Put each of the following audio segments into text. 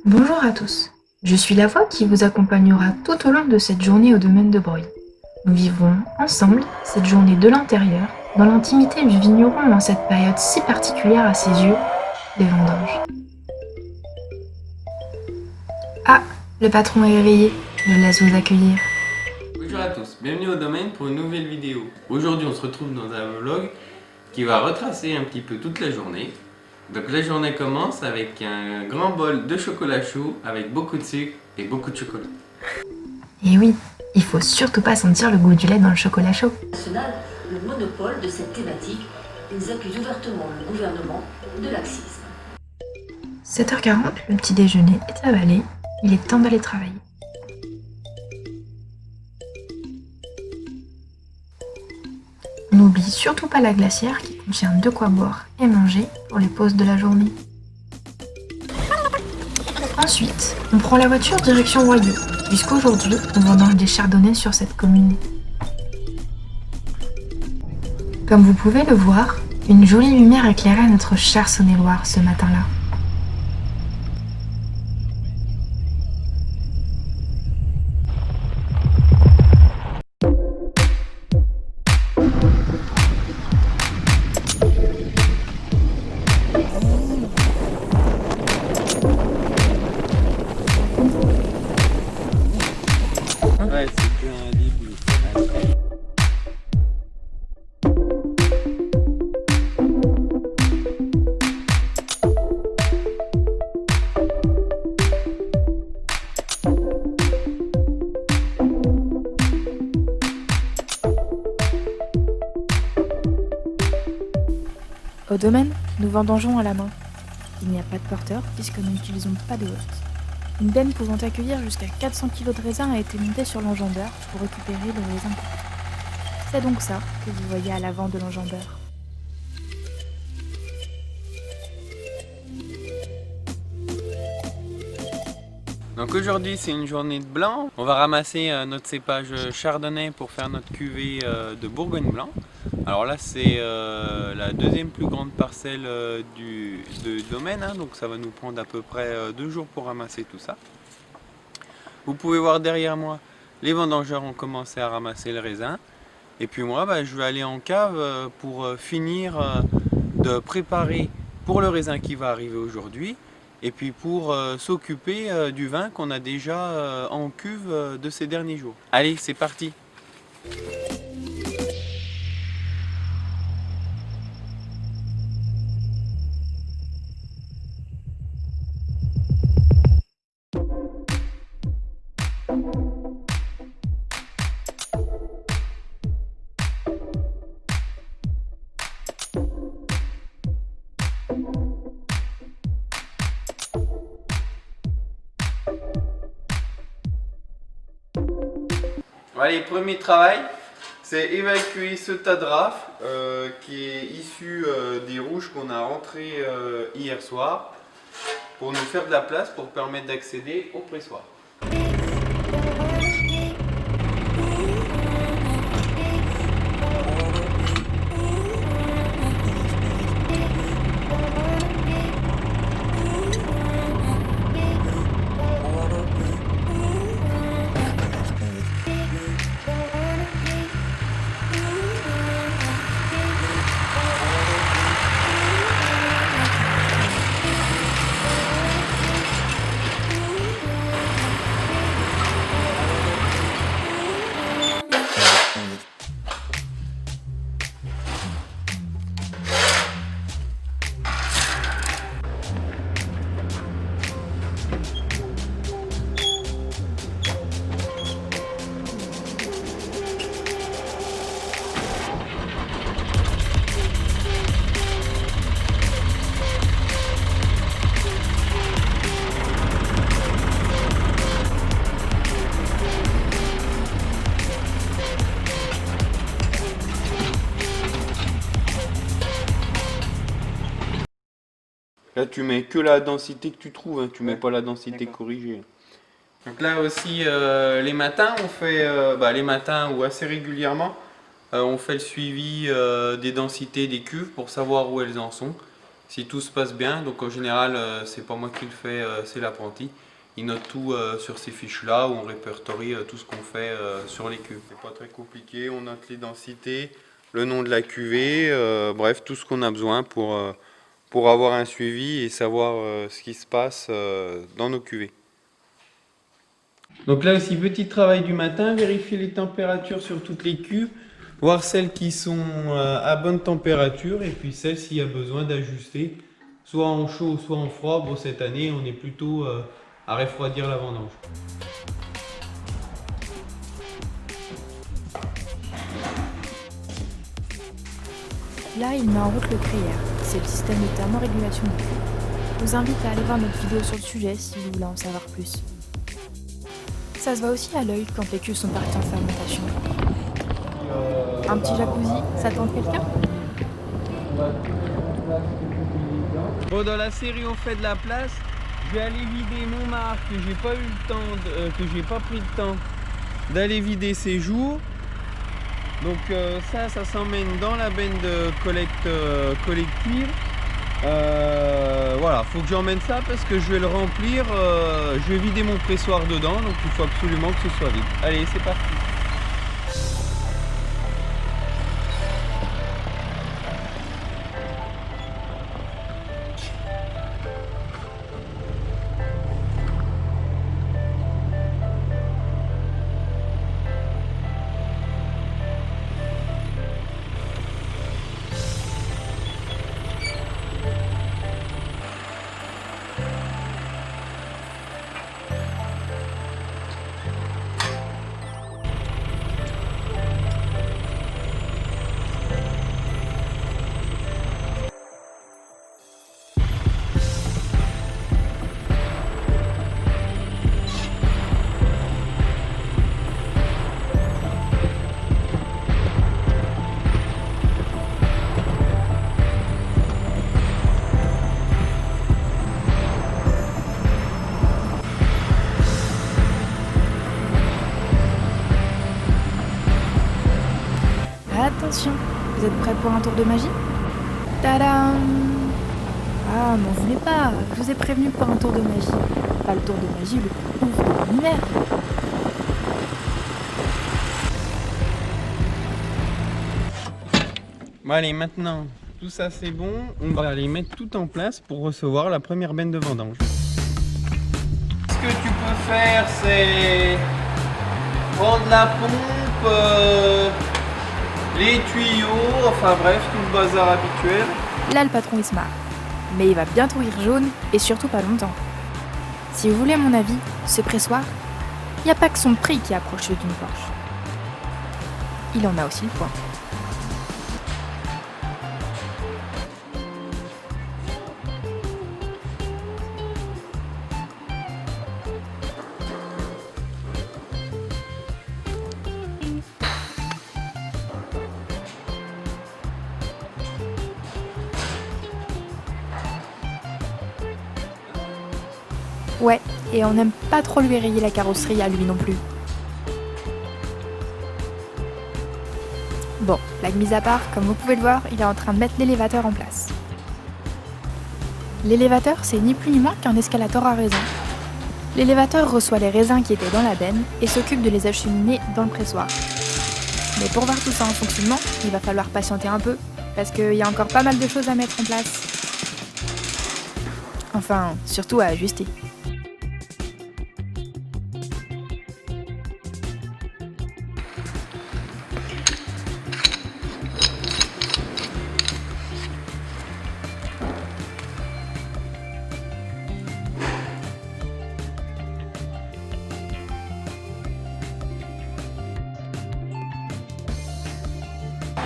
Bonjour à tous, je suis la voix qui vous accompagnera tout au long de cette journée au domaine de Broglie. Nous vivrons ensemble cette journée de l'intérieur, dans l'intimité du vigneron en cette période si particulière à ses yeux, les vendanges. Ah, le patron est réveillé, je laisse vous accueillir. Bonjour à tous, bienvenue au domaine pour une nouvelle vidéo. Aujourd'hui on se retrouve dans un vlog qui va retracer un petit peu toute la journée. Donc la journée commence avec un grand bol de chocolat chaud avec beaucoup de sucre et beaucoup de chocolat. Et oui, il faut surtout pas sentir le goût du lait dans le chocolat chaud. National le monopole de cette thématique. Ils accusent ouvertement le gouvernement de laxisme. 7h40, le petit déjeuner est avalé, il est temps d'aller travailler. On n'oublie surtout pas la glacière qui contient de quoi boire et manger pour les pauses de la journée. Ensuite, on prend la voiture direction Royeux, puisqu'aujourd'hui, on vendange des chardonnays sur cette commune. Comme vous pouvez le voir, une jolie lumière éclairait notre cher Saône-et-Loire ce matin-là. Ouais, c'est que un début. Au domaine, nous vendangeons à la main. Il n'y a pas de porteur puisque nous n'utilisons pas de hotte. Une benne pouvant accueillir jusqu'à 400 kg de raisin a été montée sur l'enjambeur pour récupérer le raisin coupé. C'est donc ça que vous voyez à l'avant de l'enjambeur. Donc aujourd'hui c'est une journée de blanc. On va ramasser notre cépage chardonnay pour faire notre cuvée de Bourgogne blanc. Alors là c'est la deuxième plus grande parcelle du domaine, hein, donc ça va nous prendre à peu près 2 jours pour ramasser tout ça. Vous pouvez voir derrière moi, les vendangeurs ont commencé à ramasser le raisin. Et puis moi je vais aller en cave pour finir de préparer pour le raisin qui va arriver aujourd'hui. Et puis pour s'occuper du vin qu'on a déjà en cuve de ces derniers jours. Allez, c'est parti! Allez, premier travail, c'est évacuer ce tas de rafle qui est issu des rouges qu'on a rentrés hier soir pour nous faire de la place pour permettre d'accéder au pressoir. Là tu mets que la densité que tu trouves, hein, tu mets pas la densité corrigée. Donc là aussi les matins on fait, les matins ou assez régulièrement, on fait le suivi des densités des cuves pour savoir où elles en sont. si tout se passe bien. Donc en général, c'est pas moi qui le fais, c'est l'apprenti. Il note tout sur ces fiches-là où on répertorie tout ce qu'on fait sur les cuves. C'est pas très compliqué, on note les densités, le nom de la cuvée, bref, tout ce qu'on a besoin pour avoir un suivi et savoir ce qui se passe dans nos cuvées. Donc là aussi, petit travail du matin, vérifier les températures sur toutes les cuves, voir celles qui sont à bonne température et puis celles s'il y a besoin d'ajuster, soit en chaud, soit en froid. Bon, cette année, on est plutôt à refroidir la vendange. Là, il met en route le Crayère, c'est le système de thermorégulation du cuve. Je vous invite à aller voir notre vidéo sur le sujet si vous voulez en savoir plus. Ça se voit aussi à l'œil quand les cuves sont parties en fermentation. Un petit jacuzzi, ça tente quelqu'un? Bon, dans la série on fait de la place, je vais aller vider mon marc que j'ai pas eu le temps, que j'ai pas pris le temps d'aller vider ces jours. Donc ça s'emmène dans la benne de collecte collective. Voilà, faut que j'emmène ça parce que je vais le remplir, je vais vider mon pressoir dedans, donc il faut absolument que ce soit vide. Allez, c'est parti. Attention, vous êtes prêts pour un tour de magie? Tadam! Ah, m'en voulez pas, je vous ai prévenu pour un tour de magie. Pas le tour de magie le plus ouf de l'univers. Bon, allez, maintenant, tout ça c'est bon, on va aller mettre tout en place pour recevoir la première benne de vendange. Ce que tu peux faire, c'est prendre la pompe, les tuyaux, enfin bref, tout le bazar habituel. Là, le patron il se marre. Mais il va bientôt rire jaune et surtout pas longtemps. Si vous voulez mon avis, ce pressoir, il n'y a pas que son prix qui approche celui d'une Porsche. Il en a aussi le poids. Ouais, et on n'aime pas trop lui rayer la carrosserie à lui non plus. Bon, blague mise à part, comme vous pouvez le voir, il est en train de mettre l'élévateur en place. L'élévateur, c'est ni plus ni moins qu'un escalator à raisins. L'élévateur reçoit les raisins qui étaient dans la benne et s'occupe de les acheminer dans le pressoir. Mais pour voir tout ça en fonctionnement, il va falloir patienter un peu, parce qu'il y a encore pas mal de choses à mettre en place. Enfin, surtout à ajuster.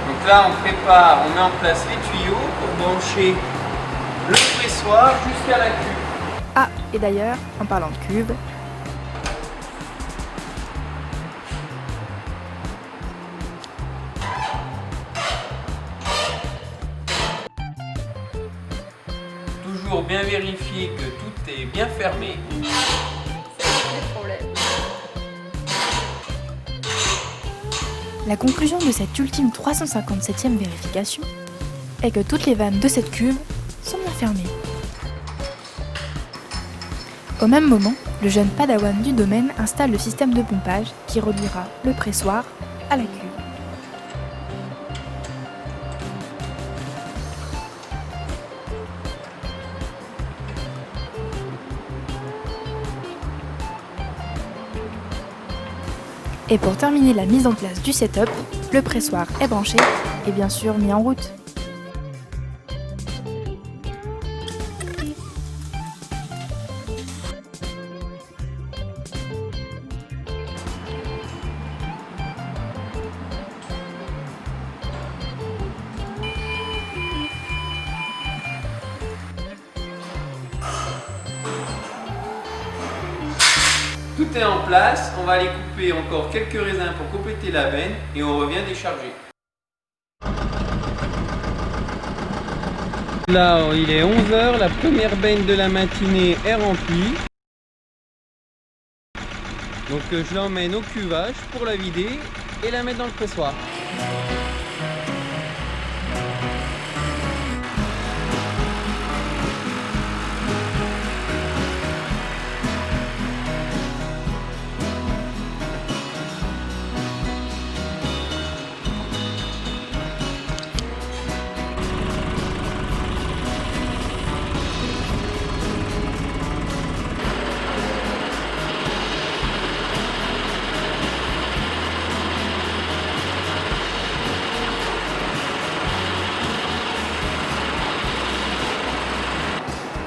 Donc là, on prépare, on met en place les tuyaux pour brancher le pressoir jusqu'à la cuve. Ah, et d'ailleurs, en parlant de cuve, Toujours bien vérifier que tout est bien fermé. la conclusion de cette ultime 357e vérification est que toutes les vannes de cette cuve sont bien fermées. Au même moment, le jeune padawan du domaine installe le système de pompage qui reliera le pressoir à la cuve. Et pour terminer la mise en place du setup, le pressoir est branché et bien sûr mis en route. Tout est en place, on va aller couper encore quelques raisins pour compléter la benne et on revient décharger. Là, il est 11 h, la première benne de la matinée est remplie. Donc je l'emmène au cuvage pour la vider et la mettre dans le pressoir.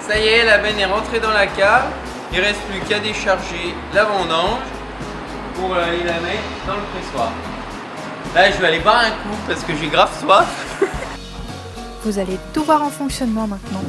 Ça y est, la benne est rentrée dans la cave. Il ne reste plus qu'à décharger la vendange pour aller la mettre dans le pressoir. Là, je vais aller boire un coup parce que j'ai grave soif. Vous allez tout voir en fonctionnement maintenant.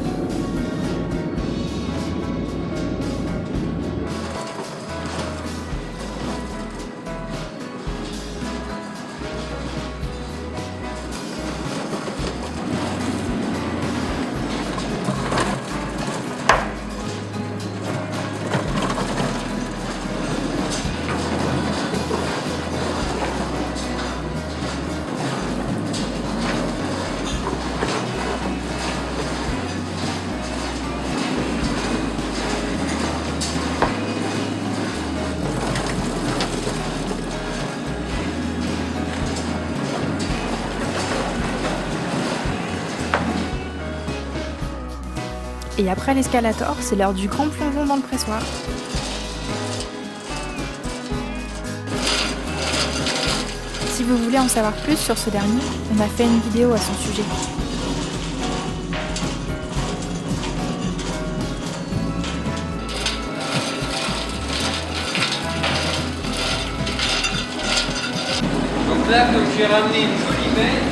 Et après l'escalator, c'est l'heure du grand plongeon dans le pressoir. Si vous voulez en savoir plus sur ce dernier, on a fait une vidéo à son sujet. Donc là, comme j'ai ramené une jolie benne,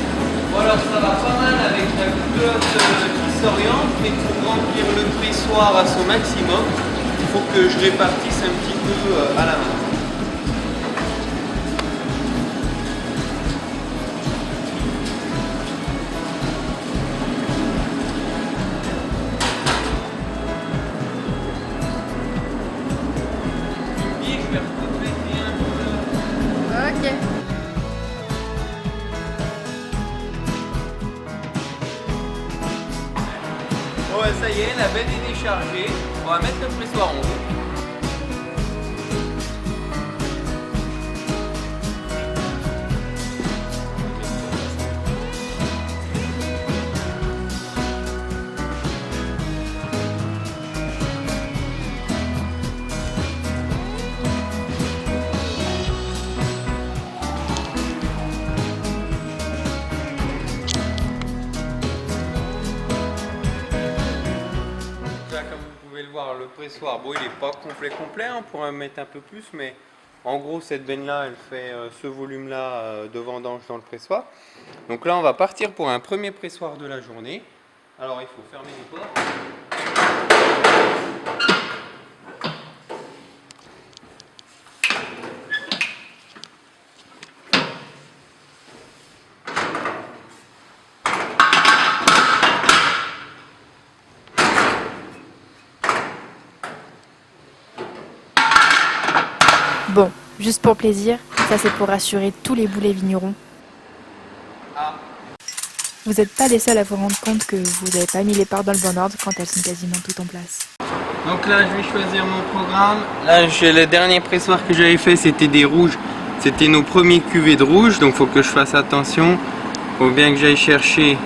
bon alors ça va pas mal avec la goutte qui s'oriente, mais pour remplir le pressoir à son maximum, il faut que je répartisse un petit peu à la main. Je vais recompléter un peu. Ok. Ouais, ça y est, la benne est déchargée. On va mettre le pressoir en route. Comme vous pouvez le voir, le pressoir, bon, il n'est pas complet, on pourrait en mettre un peu plus, mais en gros cette benne là elle fait ce volume là de vendange dans le pressoir. Donc là on va partir pour un premier pressoir de la journée. Alors il faut fermer les portes. Bon, juste pour plaisir, ça c'est pour rassurer tous les boulets vignerons. Ah. Vous n'êtes pas les seuls à vous rendre compte que vous n'avez pas mis les portes dans le bon ordre quand elles sont quasiment toutes en place. Donc là, je vais choisir mon programme. Là, le dernier pressoir que j'avais fait, c'était des rouges. C'était nos premiers cuvées de rouge, donc il faut que je fasse attention. Il faut bien que j'aille chercher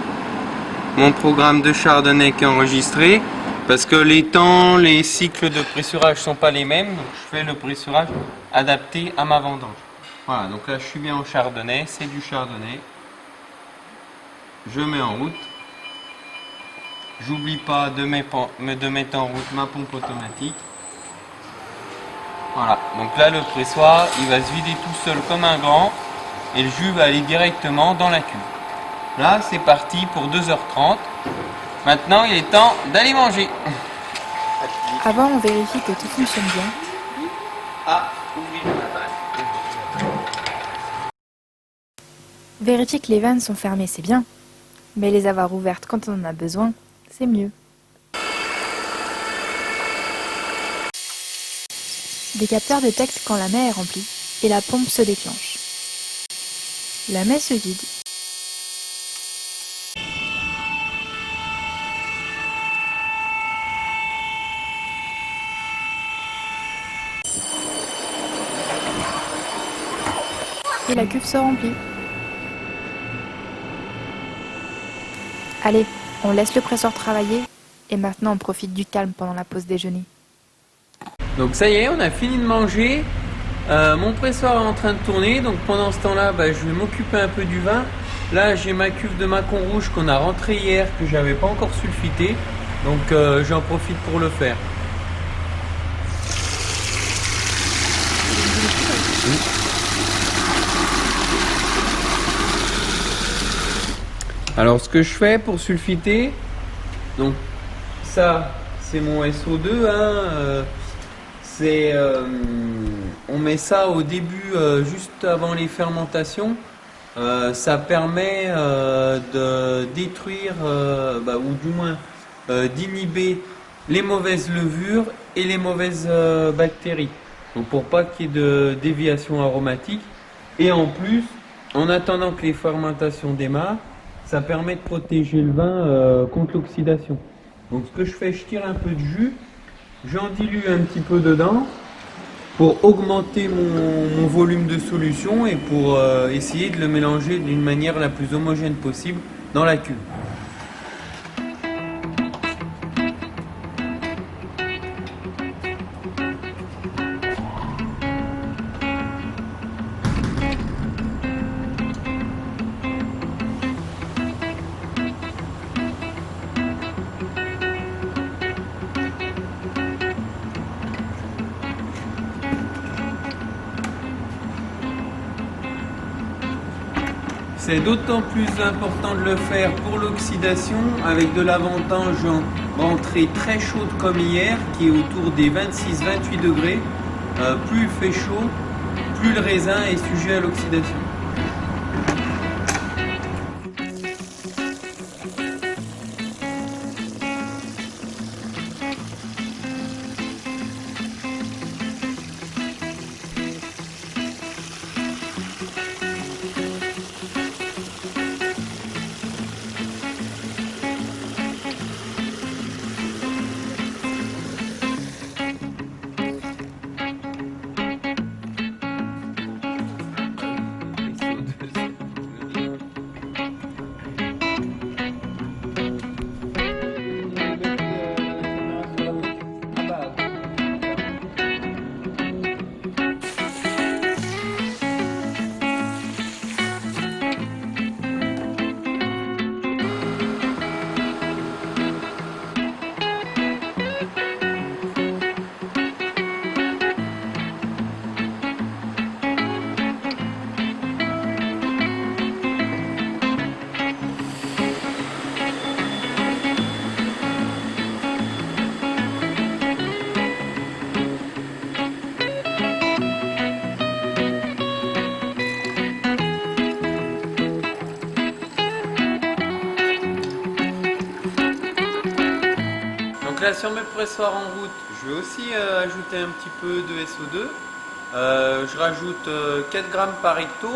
mon programme de chardonnay qui est enregistré. Parce que les temps, les cycles de pressurage ne sont pas les mêmes. Donc je fais le pressurage adapté à ma vendange. Voilà, donc là, je suis bien en chardonnay. C'est du chardonnay. Je mets en route. J'oublie pas de mettre en route ma pompe automatique. Voilà, donc là le pressoir il va se vider tout seul comme un grand et le jus va aller directement dans la cuve. Là c'est parti pour 2h30. Maintenant il est temps d'aller manger. Avant, on vérifie que tout fonctionne bien. Ah, ouvrir la balle. Vérifier que les vannes sont fermées, c'est bien. Mais les avoir ouvertes quand on en a besoin, c'est mieux. Des capteurs détectent quand la maie est remplie et la pompe se déclenche. La maie se vide. Et la cuve se remplit. Allez, on laisse le presseur travailler et maintenant on profite du calme pendant la pause déjeuner. Donc ça y est, on a fini de manger. Mon pressoir est en train de tourner, donc pendant ce temps-là, je vais m'occuper un peu du vin. Là, j'ai ma cuve de Mâcon rouge qu'on a rentrée hier, que j'avais pas encore sulfité, donc j'en profite pour le faire. Alors ce que je fais pour sulfiter, donc ça c'est mon SO2, on met ça au début, juste avant les fermentations. Ça permet de détruire, ou du moins d'inhiber les mauvaises levures et les mauvaises bactéries. Donc pour pas qu'il y ait de déviation aromatique. Et en plus, en attendant que les fermentations démarrent, ça permet de protéger le vin contre l'oxydation. Donc ce que je fais, je tire un peu de jus, j'en dilue un petit peu dedans pour augmenter mon volume de solution et pour essayer de le mélanger d'une manière la plus homogène possible dans la cuve. C'est d'autant plus important de le faire pour l'oxydation avec de la vendange en rentrée très chaude comme hier, qui est autour des 26-28 degrés. Plus il fait chaud, plus le raisin est sujet à l'oxydation. Là sur mes pressoirs en route, je vais aussi ajouter un petit peu de SO2. Je rajoute 4 grammes par hecto.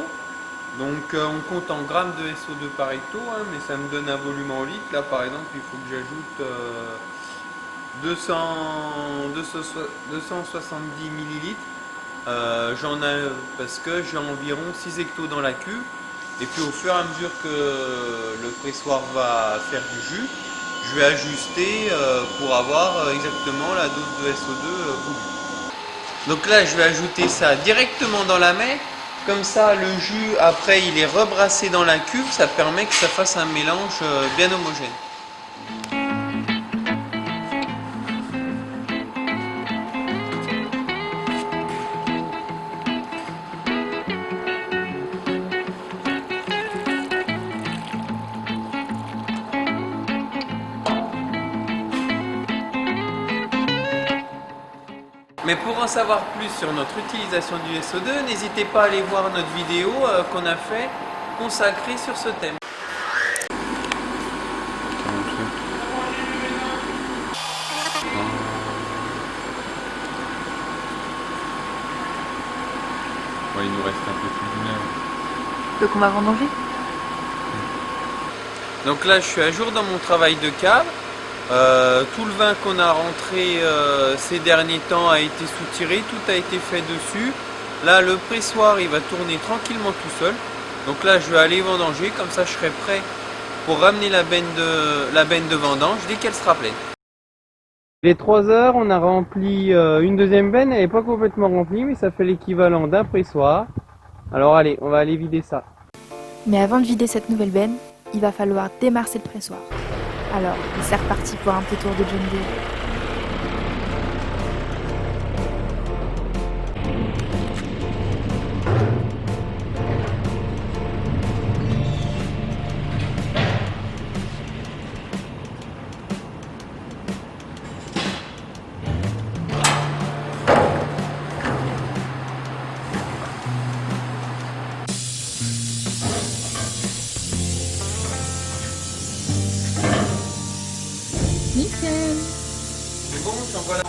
Donc on compte en grammes de SO2 par hecto, hein, mais ça me donne un volume en litres. Là par exemple, il faut que j'ajoute 270 millilitres. J'en ai parce que j'ai environ 6 hectos dans la cuve. Et puis au fur et à mesure que le pressoir va faire du jus, je vais ajuster pour avoir exactement la dose de SO2 voulue. Donc là, je vais ajouter ça directement dans la mer. Comme ça, le jus, après, il est rebrassé dans la cuve. Ça permet que ça fasse un mélange bien homogène. Mais pour en savoir plus sur notre utilisation du SO2, n'hésitez pas à aller voir notre vidéo qu'on a fait consacrée sur ce thème. Il nous reste un peu plus d'une heure. Donc on va vendanger. Donc là, je suis à jour dans mon travail de cave. Tout le vin qu'on a rentré ces derniers temps a été soutiré, tout a été fait dessus. Là, le pressoir, il va tourner tranquillement tout seul. Donc là, je vais aller vendanger, comme ça je serai prêt pour ramener la benne de vendange dès qu'elle sera pleine. Les 3 heures, on a rempli une deuxième benne, elle n'est pas complètement remplie, mais ça fait l'équivalent d'un pressoir. Alors allez, on va aller vider ça. Mais avant de vider cette nouvelle benne, il va falloir démarcer le pressoir. Alors, c'est reparti pour un petit tour de John Deere. Nickel. C'est bon, j'envoie la...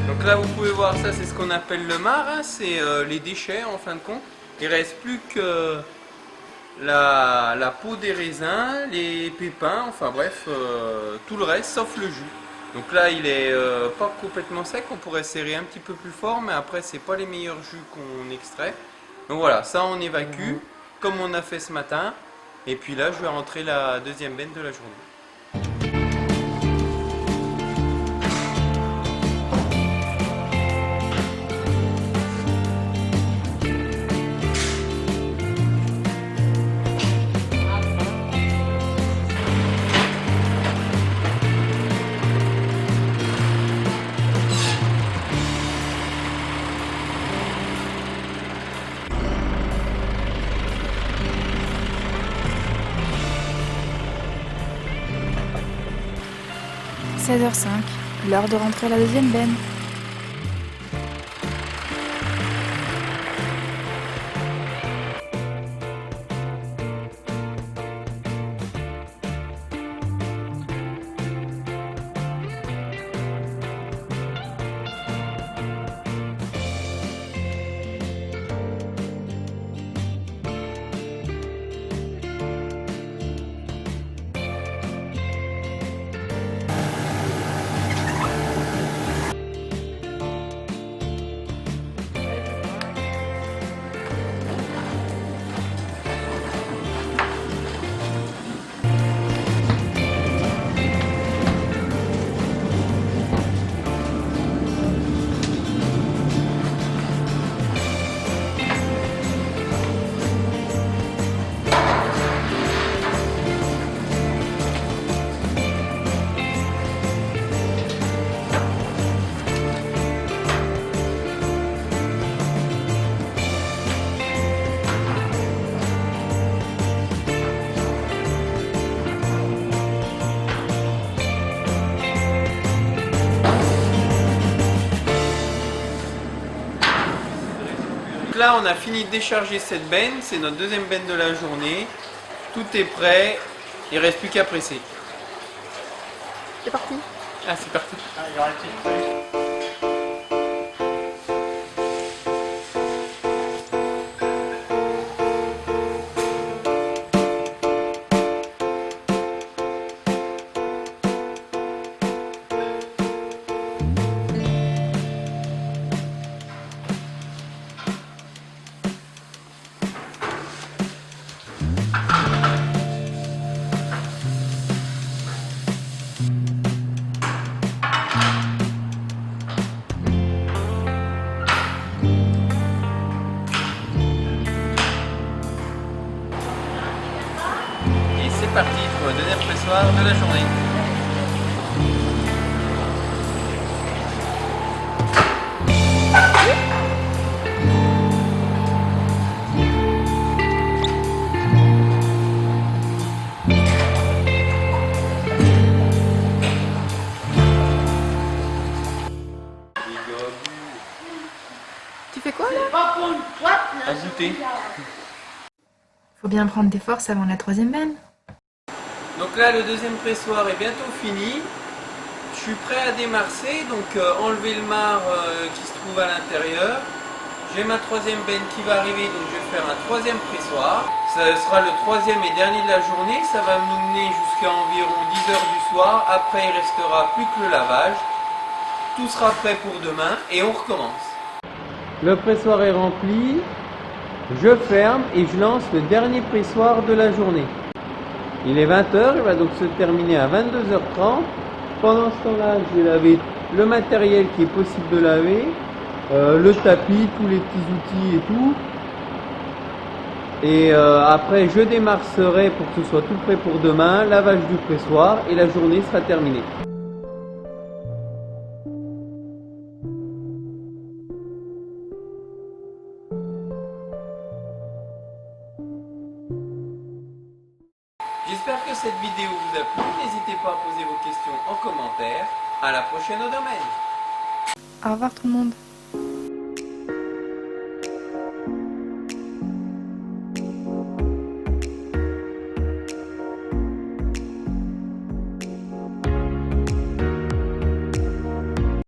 Donc là vous pouvez voir, ça c'est ce qu'on appelle le marc, hein, c'est les déchets en fin de compte. Il ne reste plus que la peau des raisins, les pépins, enfin bref, tout le reste sauf le jus. Donc là il est pas complètement sec, on pourrait serrer un petit peu plus fort, mais après c'est pas les meilleurs jus qu'on extrait. Donc voilà, ça on évacue, comme on a fait ce matin, et puis là je vais rentrer la deuxième benne de la journée. – 16h05, l'heure de rentrer la deuxième benne. là, on a fini de décharger cette benne. C'est notre deuxième benne de la journée. Tout est prêt. Il ne reste plus qu'à presser. C'est parti. Ah, c'est parti. Et c'est parti pour le deuxième pressoir de la journée. Tu fais quoi là? À goûter. Faut bien prendre des forces avant la troisième benne. Donc là, le deuxième pressoir est bientôt fini. Je suis prêt à démarcer, donc enlever le marc qui se trouve à l'intérieur. J'ai ma troisième benne qui va arriver, donc je vais faire un troisième pressoir. Ça sera le troisième et dernier de la journée. Ça va me mener jusqu'à environ 10 heures du soir. Après, il restera plus que le lavage. Tout sera prêt pour demain et on recommence. Le pressoir est rempli. Je ferme et je lance le dernier pressoir de la journée. Il est 20 h, il va donc se terminer à 22h30. Pendant ce temps-là, je vais laver le matériel qui est possible de laver, le tapis, tous les petits outils et tout. Et après, je démarcerai pour que ce soit tout prêt pour demain, lavage du pressoir et la journée sera terminée. J'espère que cette vidéo vous a plu. N'hésitez pas à poser vos questions en commentaire. À la prochaine au domaine. Au revoir tout le monde.